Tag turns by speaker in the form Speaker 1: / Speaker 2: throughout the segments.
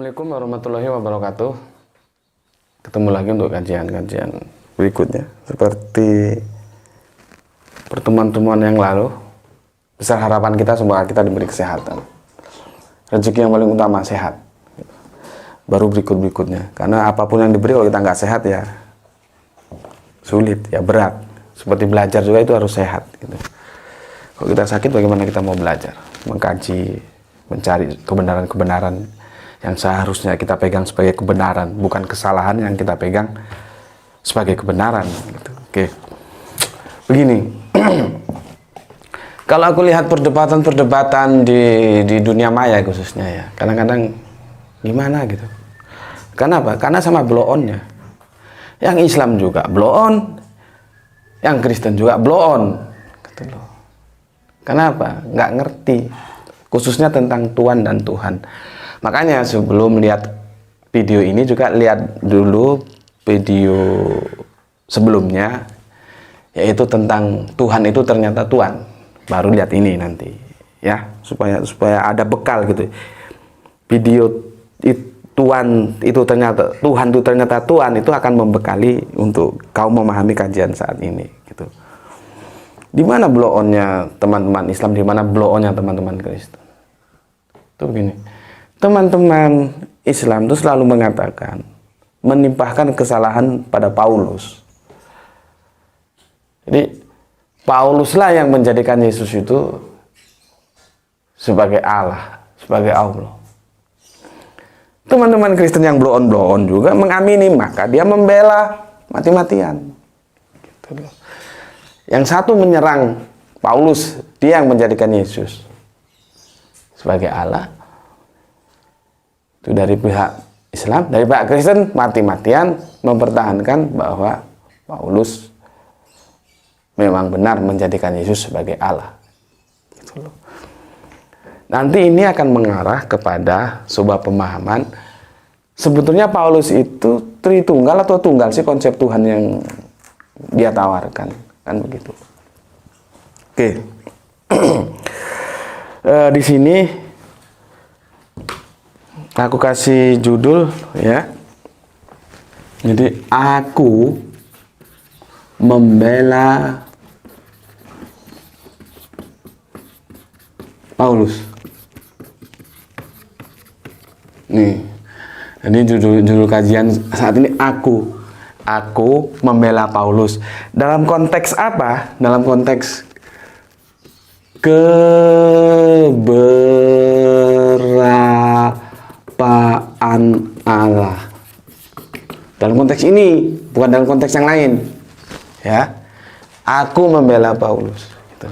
Speaker 1: Assalamualaikum warahmatullahi wabarakatuh. Ketemu lagi untuk kajian-kajian berikutnya. Seperti pertemuan-pertemuan yang lalu, besar harapan kita semoga kita diberi kesehatan. Rezeki yang paling utama sehat. Baru berikut-berikutnya. Karena apapun yang diberi kalau kita nggak sehat ya sulit, ya berat. Seperti belajar juga itu harus sehat. Gitu. Kalau kita sakit bagaimana kita mau belajar, mengkaji, mencari kebenaran-kebenaran yang seharusnya kita pegang sebagai kebenaran, bukan kesalahan yang kita pegang sebagai kebenaran. Gitu. Oke, begini. Kalau aku lihat perdebatan-perdebatan di dunia maya khususnya ya, kadang-kadang gimana gitu. Kenapa? Karena sama blow-onnya. Yang Islam juga blow-on, yang Kristen juga blow-on. Gitu loh. Kenapa? Nggak ngerti. Khususnya tentang Tuhan dan Tuhan. Makanya sebelum lihat video ini juga lihat dulu video sebelumnya, yaitu tentang Tuhan itu ternyata Tuhan. Baru lihat ini nanti, ya supaya ada bekal gitu. Video Tuhan itu ternyata Tuhan itu akan membekali untuk kau memahami kajian saat ini. Gitu. Di mana blow-onnya teman-teman Islam, di mana blow-onnya teman-teman Kristen? Itu begini. Teman-teman Islam itu selalu mengatakan, menimpahkan kesalahan pada Paulus. Jadi, Pauluslah yang menjadikan Yesus itu sebagai Allah, sebagai Allah. Teman-teman Kristen yang blow-on juga mengamini, maka dia membela mati-matian. Gitu. Yang satu menyerang Paulus, dia yang menjadikan Yesus sebagai Allah. Itu dari pihak Islam, dari pihak Kristen mati-matian mempertahankan bahwa Paulus memang benar menjadikan Yesus sebagai Allah. Gitu loh. Nanti ini akan mengarah kepada sebuah pemahaman sebetulnya Paulus itu Tritunggal atau tunggal sih konsep Tuhan yang dia tawarkan, kan begitu. Oke. Di sini aku kasih judul ya. Jadi aku membela Paulus. Nih. Ini judul kajian saat ini aku membela Paulus. Dalam konteks apa? Dalam konteks keberapaan Allah. Dalam konteks ini, bukan dalam konteks yang lain. Ya. Aku membela Paulus. Gitu.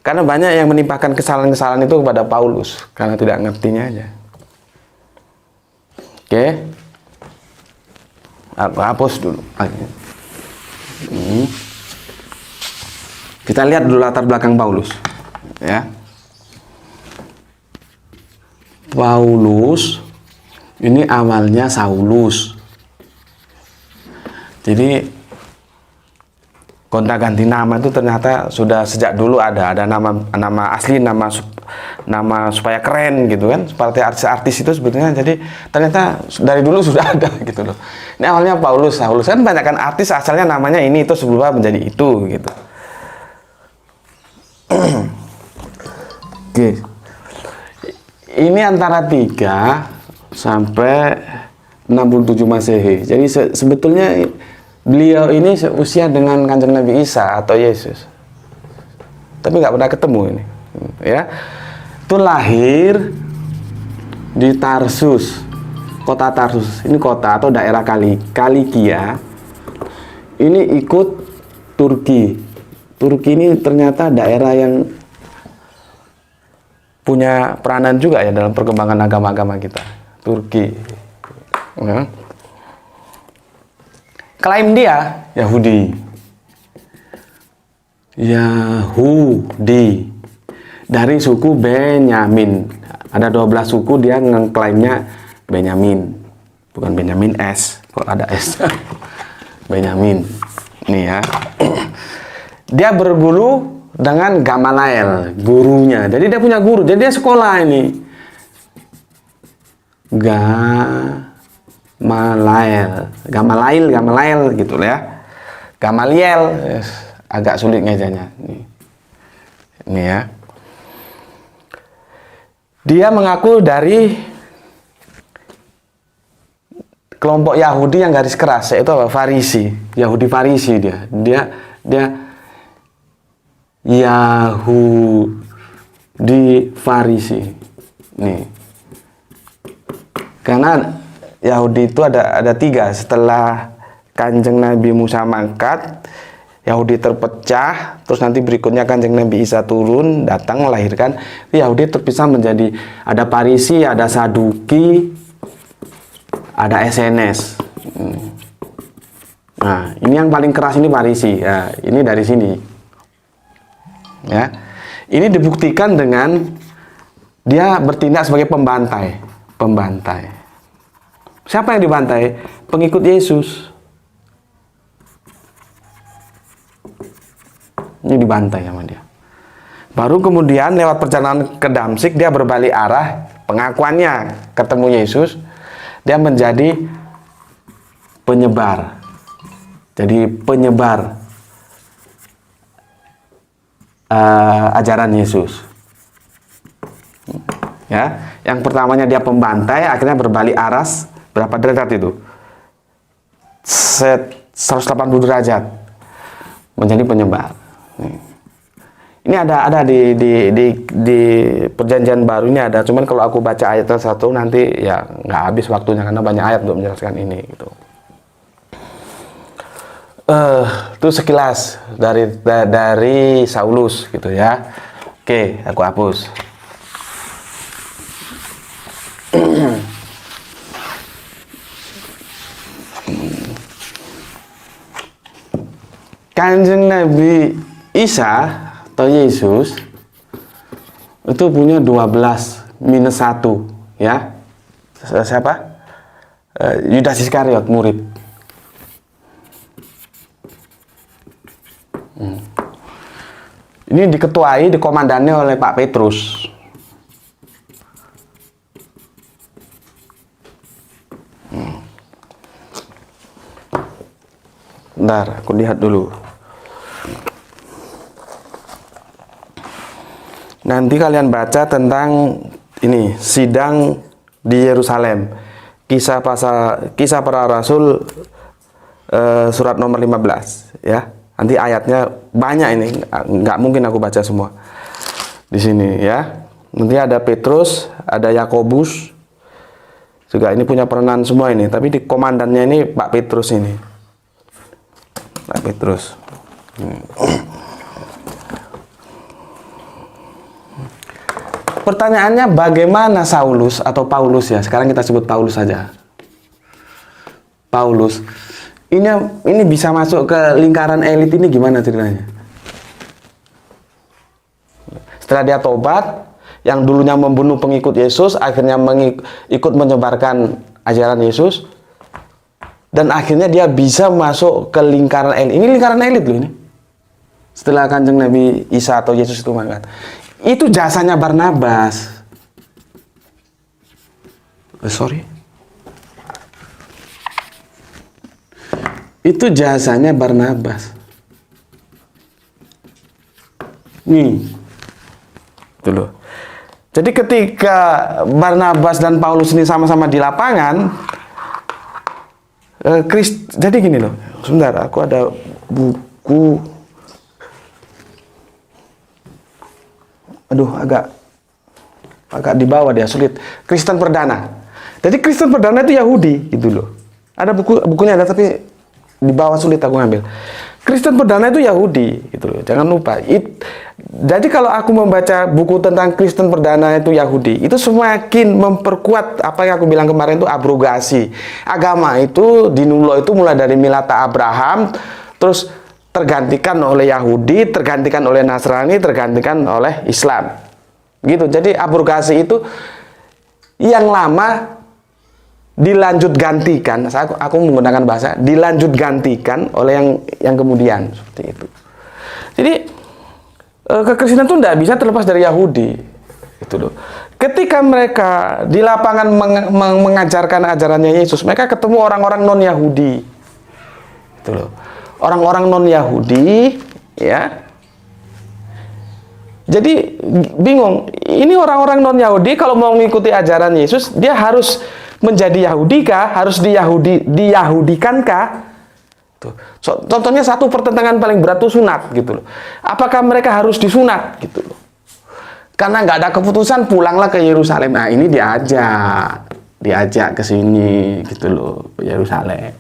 Speaker 1: Karena banyak yang menimpakan kesalahan-kesalahan itu kepada Paulus karena tidak ngertinya aja. Oke. Aku hapus dulu. Kita lihat dulu latar belakang Paulus. Ya. Paulus ini awalnya Saulus. Jadi gonta-ganti nama itu ternyata sudah sejak dulu ada nama asli, nama supaya keren gitu kan, seperti artis-artis itu sebetulnya. Jadi ternyata dari dulu sudah ada gitu loh. Ini awalnya Saulus kan, banyak kan artis asalnya namanya ini itu sebelumnya menjadi itu gitu. Oke. Ini antara 3 sampai 67 Masehi. Jadi sebetulnya beliau ini seusia dengan Kanjeng Nabi Isa atau Yesus. Tapi nggak pernah ketemu ini. Ya. Itu lahir di Tarsus, kota Tarsus. Ini kota atau daerah Kalikia. Ini ikut Turki. Turki ini ternyata daerah yang punya peranan juga ya dalam perkembangan agama-agama kita. Turki. Ya. Klaim dia Yahudi. Dari suku Benyamin. Ada 12 suku, dia ngeklaimnya Benyamin. Bukan Benyamin S. Kok ada S? Benyamin. Nih ya. Dia berguru dengan Gamaliel, gurunya. Jadi dia punya guru. Jadi dia sekolah ini. Gamaliel gitu ya. Gamaliel, agak sulit ngejanya. Ini ya. Dia mengaku dari kelompok Yahudi yang garis keras, yaitu apa? Farisi, Yahudi Farisi dia Yahudi Farisi. Nih. Karena Yahudi itu ada tiga. Setelah Kanjeng Nabi Musa mangkat, Yahudi terpecah, terus nanti berikutnya Kanjeng Nabi Isa turun, datang melahirkan. Yahudi terpisah menjadi ada Farisi, ada Saduki, ada SNS. Nah, ini yang paling keras ini Farisi. Ya, ini dari sini. Ya, ini dibuktikan dengan dia bertindak sebagai pembantai. Siapa yang dibantai? Pengikut Yesus. Ini dibantai sama dia. Baru kemudian lewat perjalanan ke Damsyik dia berbalik arah, pengakuannya ketemu Yesus, dia menjadi penyebar. Jadi penyebar ajaran Yesus. Ya, yang pertamanya dia pembantai, akhirnya berbalik arah berapa derajat itu? 180 derajat menjadi penyebar. Ini ada di perjanjian baru ini ada, cuman kalau aku baca ayat satu nanti ya nggak habis waktunya karena banyak ayat untuk menjelaskan ini gitu. Itu sekilas dari Saulus gitu ya. Oke, aku hapus. Kanjeng Nabi Isa atau Yesus itu punya 12 minus 1 ya. Siapa? Yudas Iskariot, murid. Ini diketuai, dikomandannya oleh Pak Petrus. Bentar, aku lihat dulu. Nanti kalian baca tentang ini sidang di Yerusalem, kisah para rasul surat nomor 15 ya. Nanti ayatnya banyak ini, nggak mungkin aku baca semua di sini ya. Nanti ada Petrus, ada Yakobus juga, ini punya peranan semua ini. Tapi di komandannya ini Pak Petrus ini, Pak Petrus. Pertanyaannya bagaimana Saulus atau Paulus ya, sekarang kita sebut Paulus saja. Paulus ini bisa masuk ke lingkaran elit ini gimana ceritanya? Setelah dia tobat, yang dulunya membunuh pengikut Yesus akhirnya ikut menyebarkan ajaran Yesus, dan akhirnya dia bisa masuk ke lingkaran elit. Ini lingkaran elit loh ini. Setelah Kanjeng Nabi Isa atau Yesus itu mangkat. Itu jasanya Barnabas. Itu jasanya Barnabas. Nih. Itu loh. Jadi ketika Barnabas dan Paulus ini sama-sama di lapangan, jadi gini loh. Sebentar, aku ada buku. Aduh, agak di bawah dia, sulit. Kristen Perdana. Jadi Kristen Perdana itu Yahudi gitu loh. Ada bukunya ada, tapi di bawah sulit aku ngambil. Kristen Perdana itu Yahudi gitu loh. Jangan lupa. Jadi kalau aku membaca buku tentang Kristen Perdana itu Yahudi, itu semakin memperkuat apa yang aku bilang kemarin itu abrogasi. Agama itu di Nulo itu mulai dari Milata Abraham, terus tergantikan oleh Yahudi, tergantikan oleh Nasrani, tergantikan oleh Islam. Gitu. Jadi abrogasi itu yang lama dilanjut gantikan. Aku menggunakan bahasa dilanjut gantikan oleh yang kemudian, seperti itu. Jadi kekristenan itu tidak bisa terlepas dari Yahudi. Itu loh. ketika mereka di lapangan mengajarkan ajarannya Yesus, mereka ketemu orang-orang non-Yahudi. Itu loh. Orang-orang non-Yahudi, ya. Jadi bingung, ini orang-orang non-Yahudi kalau mau mengikuti ajaran Yesus, dia harus menjadi Yahudi kah? Harus diyahudikan kah? Tuh. Contohnya satu pertentangan paling berat itu sunat gitu loh. Apakah mereka harus disunat gitu loh? Karena nggak ada keputusan, pulanglah ke Yerusalem. Nah, ini diajak ke sini gitu loh, ke Yerusalem.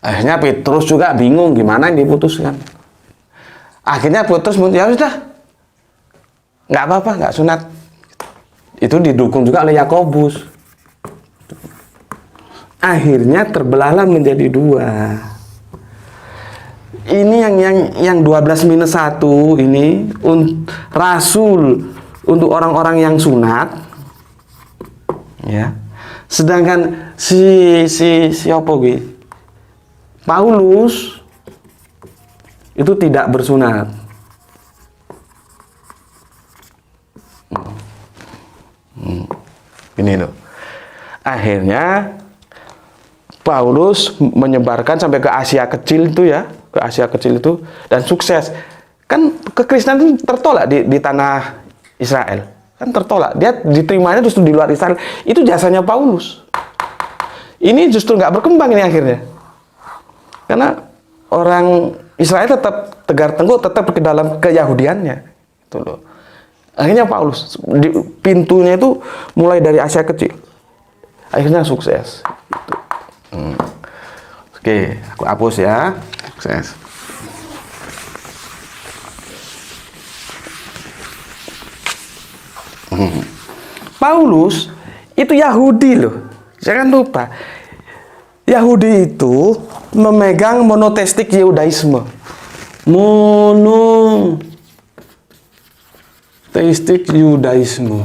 Speaker 1: Akhirnya Petrus juga bingung gimana yang diputuskan. Akhirnya Petrus ya sudah, nggak apa-apa, nggak sunat. Itu didukung juga oleh Yakobus. Akhirnya terbelahlah menjadi dua. Ini yang 12-1 ini rasul untuk orang-orang yang sunat, ya. Sedangkan siapa gitu? Paulus itu tidak bersunat. Ini loh. Akhirnya Paulus menyebarkan sampai ke Asia Kecil itu ya, ke Asia Kecil itu, dan sukses. Kan kekristenan itu tertolak di tanah Israel. Kan tertolak. Dia diterimanya justru di luar Israel. Itu jasanya Paulus. Ini justru nggak berkembang ini akhirnya. Karena orang Israel tetap tegar tengkuk, tetap ke dalam keyahudiannya. Itu loh. Akhirnya Paulus, pintunya itu mulai dari Asia Kecil. Akhirnya sukses. Gitu. Oke, aku hapus ya. Sukses. Paulus itu Yahudi loh. Jangan lupa. Yahudi itu memegang monoteistik Yudaisme. Monoteistik Yudaisme.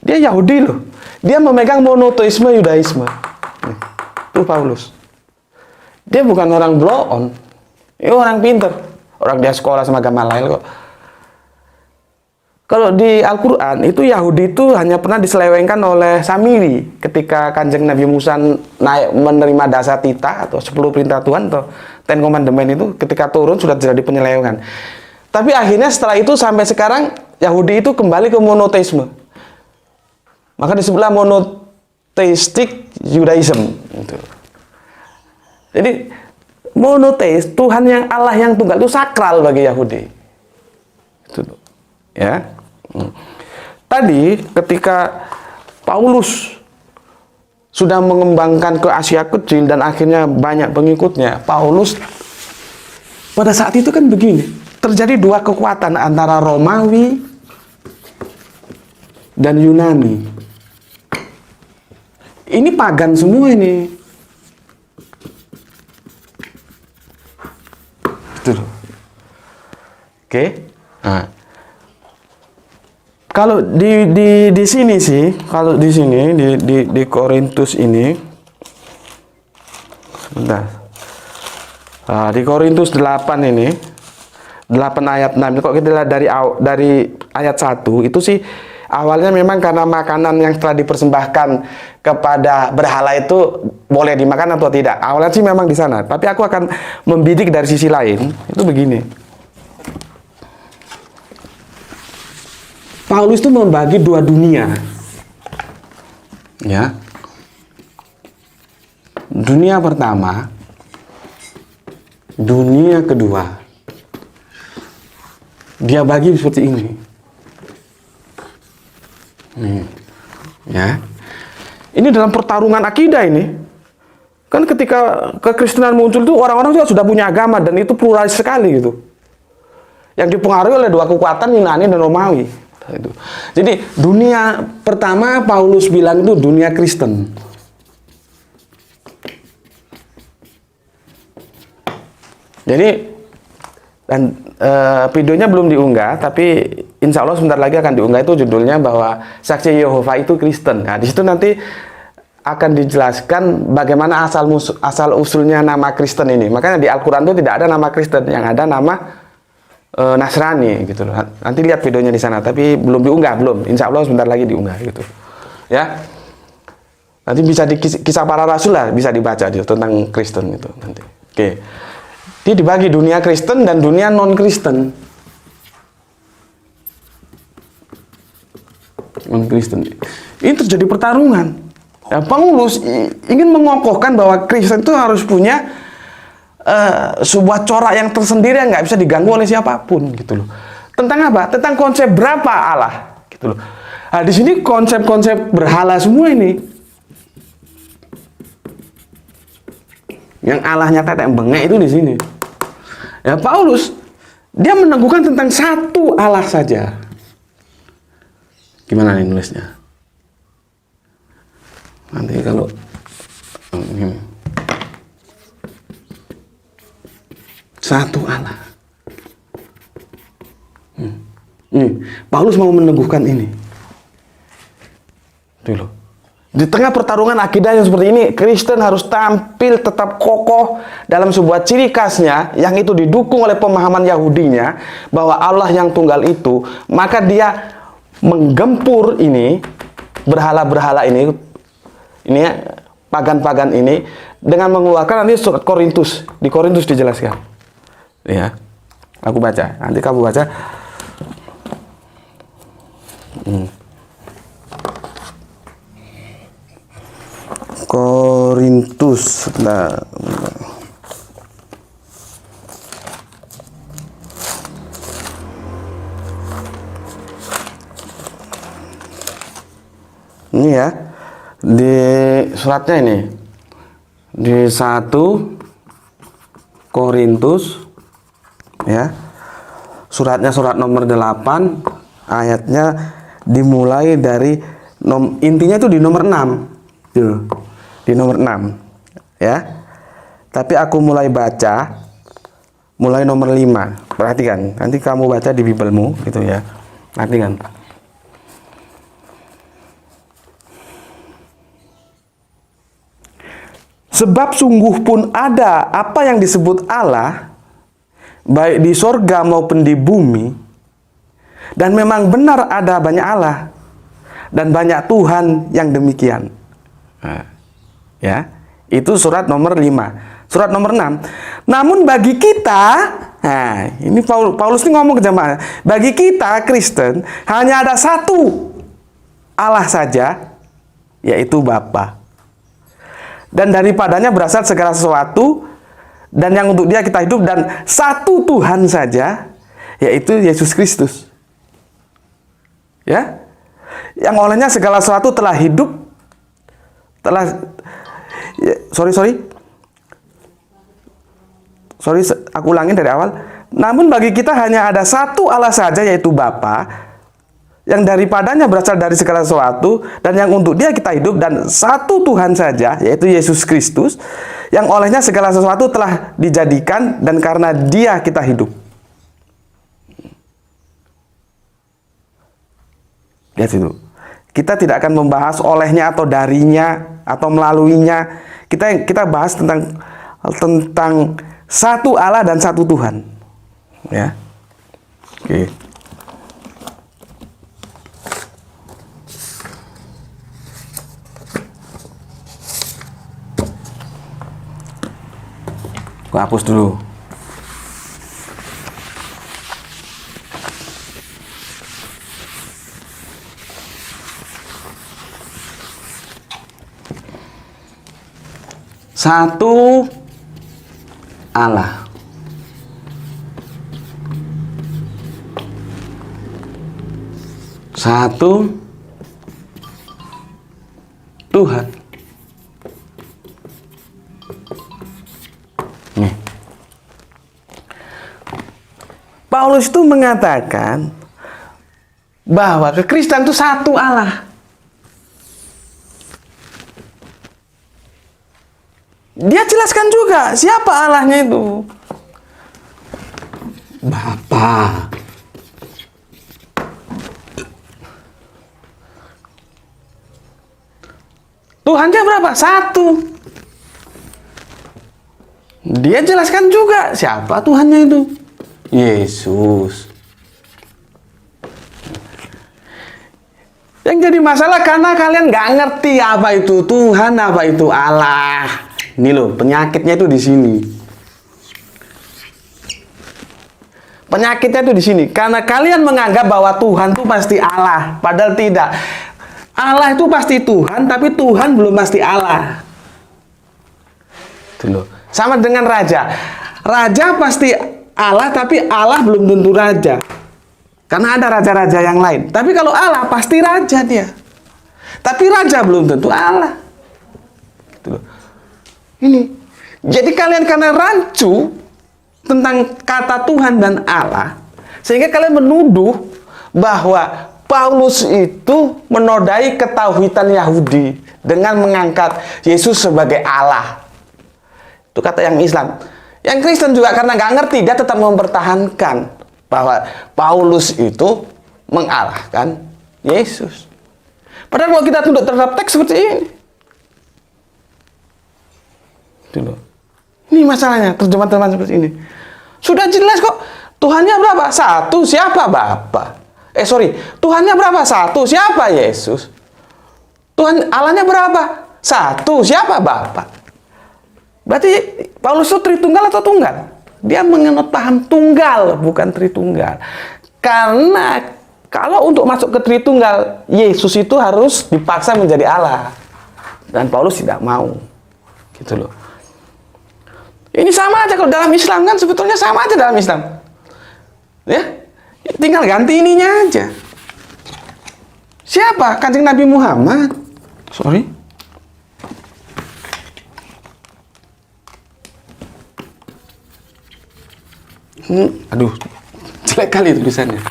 Speaker 1: Dia Yahudi loh. Dia memegang monoteisme Yudaisme. Itu Paulus. Dia bukan orang blow on. Dia orang pinter. Orang dia sekolah sama Gamaliel kok. Kalau di Al-Quran itu Yahudi itu hanya pernah diselewengkan oleh Samiri ketika Kanjeng Nabi Musa naik menerima dasatita atau 10 perintah Tuhan atau Ten Commandment itu ketika turun sudah terjadi penyelewengan. Tapi akhirnya setelah itu sampai sekarang Yahudi itu kembali ke monoteisme. Maka disebutlah monotheistic Judaism. Jadi monoteis, Tuhan yang Allah yang tunggal itu sakral bagi Yahudi. Itu ya. Tadi ketika Paulus sudah mengembangkan ke Asia Kecil dan akhirnya banyak pengikutnya, Paulus pada saat itu kan begini, terjadi dua kekuatan antara Romawi dan Yunani. Ini pagan semua ini. Betul. Oke. Nah. Kalau di sini sih, kalau di sini di Korintus ini, sebentar. Nah, di Korintus 8 ini, 8 ayat 6. Kok kita lihat dari ayat 1 itu sih awalnya memang karena makanan yang telah dipersembahkan kepada berhala itu boleh dimakan atau tidak. Awalnya sih memang di sana. Tapi aku akan membidik dari sisi lain. Itu begini. Paulus itu membagi dua dunia. Ya. Dunia pertama, dunia kedua. Dia bagi seperti ini. Ya. Ini dalam pertarungan akidah ini. Kan ketika kekristenan muncul itu orang-orang juga sudah punya agama dan itu pluralis sekali gitu. Yang dipengaruhi oleh dua kekuatan Yunani dan Romawi. Itu. Jadi dunia pertama Paulus bilang itu dunia Kristen. Jadi dan videonya belum diunggah, tapi insya Allah sebentar lagi akan diunggah. Itu judulnya bahwa Saksi Yehova itu Kristen. Nah di situ nanti akan dijelaskan bagaimana asal usulnya nama Kristen ini. Makanya di Al-Quran itu tidak ada nama Kristen, yang ada nama Nasrani gitu loh. Nanti lihat videonya di sana, tapi belum diunggah, belum. Insya Allah sebentar lagi diunggah gitu. Ya. Nanti bisa di kisah para rasul lah, bisa dibaca gitu, tentang Kristen itu nanti. Oke. Dia dibagi dunia Kristen dan dunia non Kristen. Non Kristen. Ini terjadi pertarungan. Ya, Paulus ingin mengokohkan bahwa Kristen itu harus punya sebuah corak yang tersendiri yang nggak bisa diganggu oleh siapapun gitu loh. Tentang apa? Tentang konsep berapa Allah gitu loh. Nah, di sini konsep-konsep berhala semua ini. Yang Allahnya tetek bengek itu di sini. Ya Paulus dia meneguhkan tentang satu Allah saja. Gimana nih nulisnya? Nanti kalau ini. Satu Allah. Paulus mau meneguhkan ini. Dulu. Di tengah pertarungan akidah yang seperti ini, Kristen harus tampil tetap kokoh dalam sebuah ciri khasnya, yang itu didukung oleh pemahaman Yahudinya, bahwa Allah yang tunggal itu, maka dia menggempur ini, berhala-berhala ini ya, pagan-pagan ini, dengan mengeluarkan nanti surat Korintus. Di Korintus dijelaskan. Ya, aku baca. Nanti kamu baca. Korintus. Nah. Ini ya. Di suratnya ini. Di 1 Korintus. Ya, suratnya surat nomor 8, ayatnya dimulai dari intinya itu di nomor 6 tuh, di nomor 6 ya, tapi aku mulai nomor 5. Perhatikan, nanti kamu baca di Biblemu gitu ya, perhatikan. Sebab sungguh pun ada apa yang disebut Allah, baik di sorga maupun di bumi, dan memang benar ada banyak Allah dan banyak Tuhan yang demikian. Nah, ya, itu surat nomor 5. Surat nomor 6. Namun bagi kita, nah ini Paulus ini ngomong ke jemaah, bagi kita Kristen hanya ada satu Allah saja, yaitu Bapa. Dan daripadanya berasal segala sesuatu, dan yang untuk dia kita hidup, dan satu Tuhan saja, yaitu Yesus Kristus. Ya, yang olehnya segala sesuatu telah hidup, aku ulangin dari awal. Namun bagi kita hanya ada satu Allah saja, yaitu Bapa, yang daripadanya berasal dari segala sesuatu, dan yang untuk dia kita hidup, dan satu Tuhan saja, yaitu Yesus Kristus, yang olehnya segala sesuatu telah dijadikan, dan karena dia kita hidup. Lihat itu. Kita tidak akan membahas olehnya atau darinya atau melaluinya. Kita bahas tentang satu Allah dan satu Tuhan. Ya. Oke. Aku hapus dulu. Satu Allah. Satu Tuhan. Nih. Paulus itu mengatakan bahwa kekristenan itu satu Allah. Dia jelaskan juga siapa Allahnya itu. Bapa. Tuhannya berapa? Satu. Dia jelaskan juga siapa Tuhannya itu. Yesus. Yang jadi masalah karena kalian nggak ngerti apa itu Tuhan, apa itu Allah. Ini loh, penyakitnya itu di sini. Penyakitnya itu di sini. Karena kalian menganggap bahwa Tuhan itu pasti Allah, padahal tidak. Allah itu pasti Tuhan, tapi Tuhan belum pasti Allah. Itu loh. Sama dengan raja. Raja pasti Allah, tapi Allah belum tentu raja. Karena ada raja-raja yang lain. Tapi kalau Allah pasti raja dia. Tapi raja belum tentu Allah. Gitu loh. Ini. Jadi kalian karena rancu tentang kata Tuhan dan Allah, sehingga kalian menuduh bahwa Paulus itu menodai ketauhidan Yahudi dengan mengangkat Yesus sebagai Allah. Itu kata yang Islam. Yang Kristen juga karena nggak ngerti, dia tetap mempertahankan bahwa Paulus itu mengalahkan Yesus. Padahal kalau kita tunduk terhadap teks seperti ini. Ini masalahnya, terjemahan seperti ini. Sudah jelas kok, Tuhannya berapa? Satu, siapa? Bapa. Tuhannya berapa? Satu, siapa? Yesus. Tuhan Allahnya berapa? Satu, siapa? Bapa. Berarti Paulus itu Tritunggal atau tunggal? Dia menganut paham tunggal, bukan Tritunggal. Karena kalau untuk masuk ke Tritunggal, Yesus itu harus dipaksa menjadi Allah. Dan Paulus tidak mau. Gitu loh. Ini sama aja kalau dalam Islam kan, sebetulnya sama aja dalam Islam. Ya, tinggal ganti ininya aja. Siapa? Kanjeng Nabi Muhammad. Aduh, jelek kali tulisannya.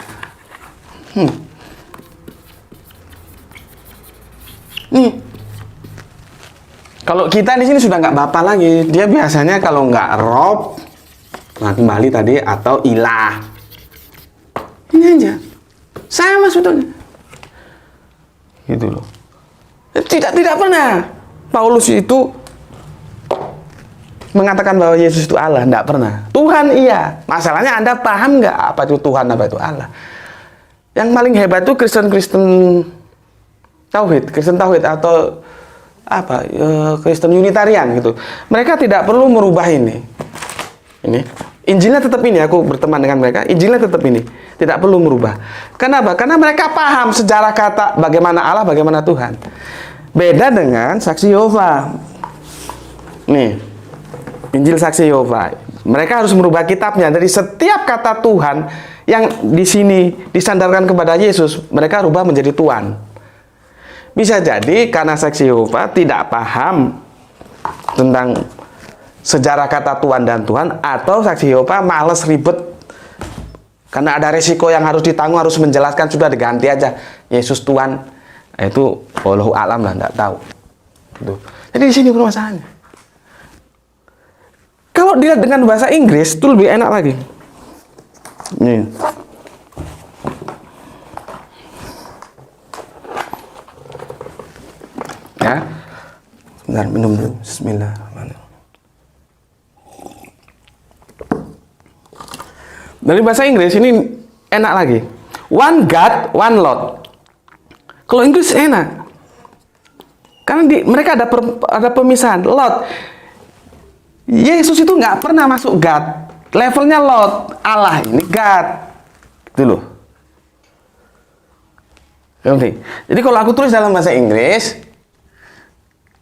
Speaker 1: Nih, kalau kita di sini sudah nggak bapak lagi. Dia biasanya kalau nggak Rob, nah kembali tadi, atau ilah. Ini aja, sama sebetulnya. Gitu loh. Tidak pernah Paulus itu mengatakan bahwa Yesus itu Allah, tidak pernah. Tuhan iya. Masalahnya Anda paham nggak apa itu Tuhan, apa itu Allah? Yang paling hebat itu Kristen Tauhid atau apa? Kristen Unitarian gitu. Mereka tidak perlu merubah ini. Injilnya tetap ini. Aku berteman dengan mereka. Injilnya tetap ini. Tidak perlu merubah. Kenapa? Karena mereka paham sejarah kata bagaimana Allah, bagaimana Tuhan. Beda dengan Saksi Yehova. Nih. Injil Saksi Yehova. Mereka harus merubah kitabnya dari setiap kata Tuhan yang di sini disandarkan kepada Yesus, mereka rubah menjadi Tuhan. Bisa jadi karena Saksi Yehova tidak paham tentang sejarah kata Tuhan dan Tuhan, atau Saksi Yehova males ribet karena ada resiko yang harus ditanggung, harus menjelaskan, sudah diganti aja Yesus Tuhan. Itu wallahu a'lam lah, enggak tahu. Gitu. Jadi di sini permasalahannya. Kalau dilihat dengan bahasa Inggris itu lebih enak lagi. Nih. Ya. Sebentar, minum dulu. Bismillahirrahmanirrahim. Dari bahasa Inggris ini enak lagi. One God, one Lord. Kalau Inggris enak. Karena mereka ada pemisahan. Lord. Yesus itu nggak pernah masuk God. Levelnya Lord. Allah ini God. Gitu loh. Oke. Jadi kalau aku tulis dalam bahasa Inggris,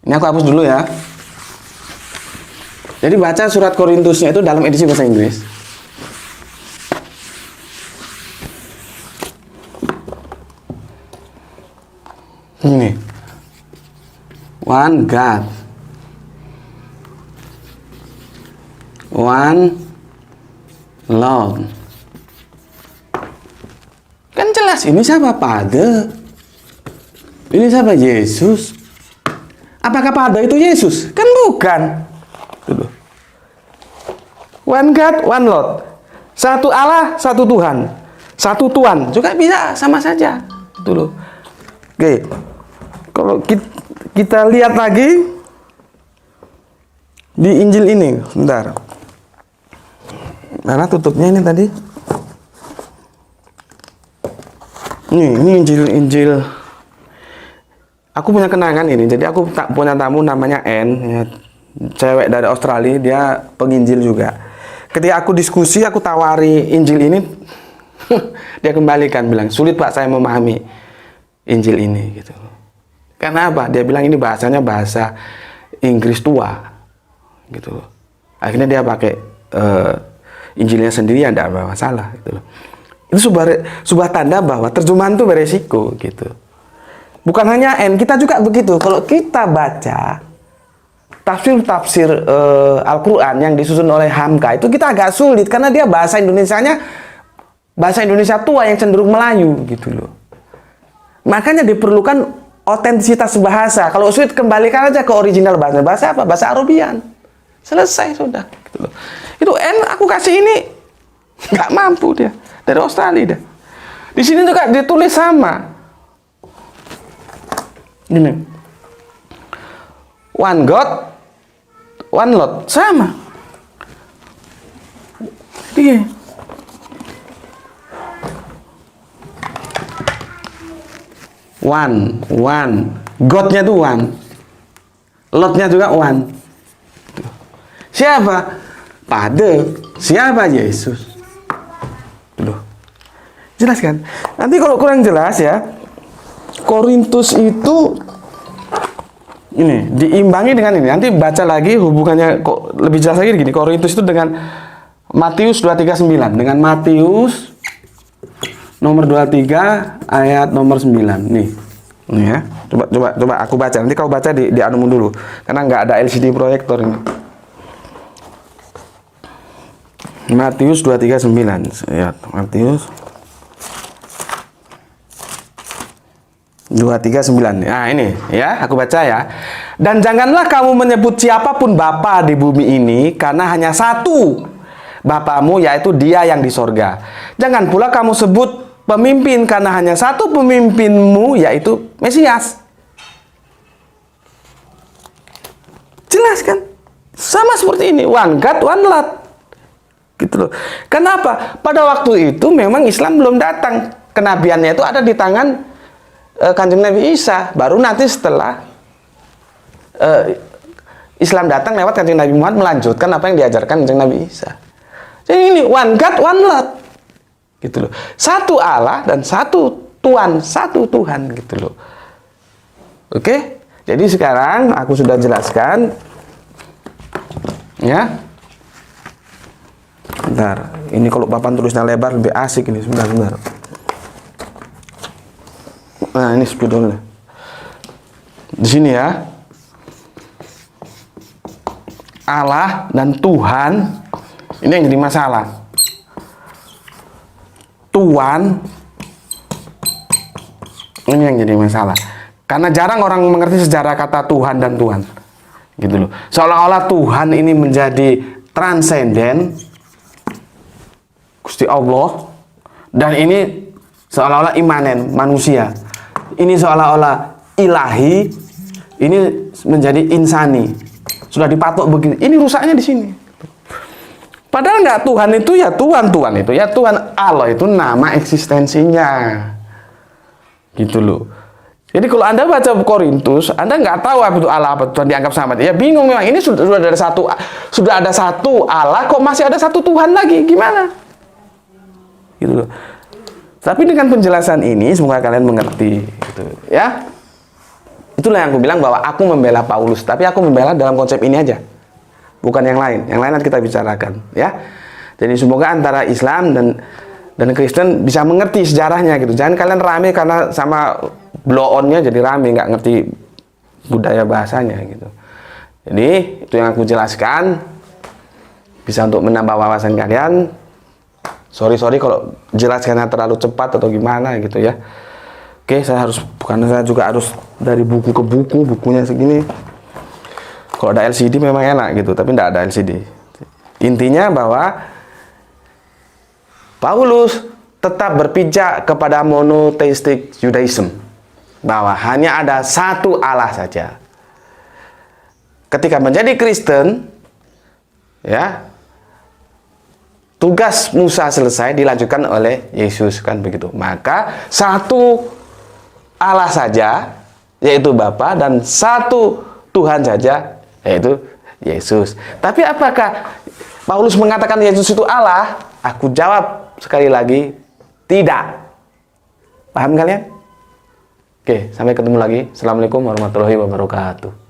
Speaker 1: ini aku hapus dulu ya. Jadi baca surat Korintusnya itu dalam edisi bahasa Inggris. Ini. One God. One Lord. Kan jelas ini siapa? Pada. Ini siapa? Yesus. Apakah pada itu Yesus? Kan bukan. One God, one Lord. Satu Allah, satu Tuhan. Satu Tuhan. Juga bisa sama saja. Itu loh. Oke. Kalau kita lihat lagi di Injil ini, bentar. Mana tutupnya ini tadi? Ini Injil. Aku punya kenangan ini. Jadi aku punya tamu namanya N, ya, cewek dari Australia, dia penginjil juga. Ketika aku diskusi, aku tawari Injil ini, dia kembalikan bilang, sulit Pak saya memahami Injil ini gitu. Karena apa? Dia bilang ini bahasanya bahasa Inggris tua gitu. Akhirnya dia pakai Injilnya sendiri, ya tidak masalah gitu loh. Itu sebuah tanda bahwa terjemahan itu beresiko gitu. Bukan hanya N, kita juga begitu. Kalau kita baca tafsir Al-Quran yang disusun oleh Hamka, itu kita agak sulit karena dia bahasa Indonesianya bahasa Indonesia tua yang cenderung Melayu gitu loh. Makanya diperlukan otentisitas bahasa. Kalau sulit, kembalikan aja ke original bahasa. Bahasa apa? Bahasa Arabian. Selesai sudah gitu loh. Itu N aku kasih ini nggak mampu dia. Dari Australia dah. Di sini juga ditulis sama. Gini. One God, one Lord, sama. Dia. One. God-nya tuh one. Lord-nya juga one. Siapa? Pada. Siapa? Yesus. Loh. Jelas kan? Nanti kalau kurang jelas ya, Korintus itu ini diimbangi dengan ini. Nanti baca lagi hubungannya kok lebih jelas lagi gini. Korintus itu dengan Matius 239, dengan Matius nomor 23 ayat nomor 9. Nih ya. Coba aku baca. Nanti kau baca di anumu dulu. Karena nggak ada LCD proyektor ini. Matius 239 ya, Matius 239. Nah ini ya, aku baca ya. Dan janganlah kamu menyebut siapapun bapa di bumi ini, karena hanya satu Bapamu, yaitu Dia yang di sorga. Jangan pula kamu sebut pemimpin, karena hanya satu pemimpinmu, yaitu Mesias. Jelas kan? Sama seperti ini, one God, one Lord. Gitu loh. Kenapa? Pada waktu itu memang Islam belum datang. Kenabiannya itu ada di tangan Kanjeng Nabi Isa. Baru nanti setelah Islam datang lewat Kanjeng Nabi Muhammad, melanjutkan apa yang diajarkan Kanjeng Nabi Isa. Jadi ini one God, one Lord. Gitu loh. Satu Allah dan satu Tuhan, satu Tuhan gitu loh. Oke? Jadi sekarang aku sudah jelaskan ya. Bentar, ini kalau papan tulisnya lebar lebih asik ini. Sebentar. Nah, ini spidolnya. Di sini ya. Allah dan Tuhan ini yang jadi masalah. Tuhan ini yang jadi masalah. Karena jarang orang mengerti sejarah kata Tuhan dan Tuhan. Gitu loh. Seolah-olah Tuhan ini menjadi transenden, Gusti Allah, dan ini seolah-olah imanen, manusia. Ini seolah-olah ilahi, ini menjadi insani. Sudah dipatok begitu. Ini rusaknya di sini. Padahal nggak, Tuhan itu ya Tuhan itu ya Tuhan. Allah itu nama eksistensinya. Gitu loh. Jadi kalau Anda baca Korintus, Anda nggak tahu apa itu Allah, apa Tuhan, dianggap sama. Ya bingung memang. Ini sudah ada satu Allah, kok masih ada satu Tuhan lagi? Gimana? Gitu loh. Tapi dengan penjelasan ini semoga kalian mengerti gitu, ya. Itulah yang aku bilang bahwa aku membela Paulus, tapi aku membela dalam konsep ini aja. Bukan yang lain. Yang lain nanti kita bicarakan, ya. Jadi semoga antara Islam dan Kristen bisa mengerti sejarahnya gitu. Jangan kalian rame karena sama blow-on-nya jadi rame, nggak ngerti budaya bahasanya gitu. Jadi itu yang aku jelaskan, bisa untuk menambah wawasan kalian. Sorry kalau jelaskannya terlalu cepat atau gimana gitu ya. Oke, saya juga harus dari buku ke buku, bukunya segini. Kalau ada LCD memang enak gitu, tapi tidak ada LCD. Intinya bahwa Paulus tetap berpijak kepada monotheistic Judaism, bahwa hanya ada satu Allah saja. Ketika menjadi Kristen, ya, tugas Musa selesai, dilanjutkan oleh Yesus, kan begitu. Maka satu Allah saja, yaitu Bapa, dan satu Tuhan saja, yaitu Yesus. Tapi apakah Paulus mengatakan Yesus itu Allah? Aku jawab sekali lagi, tidak. Paham kalian? Oke, sampai ketemu lagi. Assalamualaikum warahmatullahi wabarakatuh.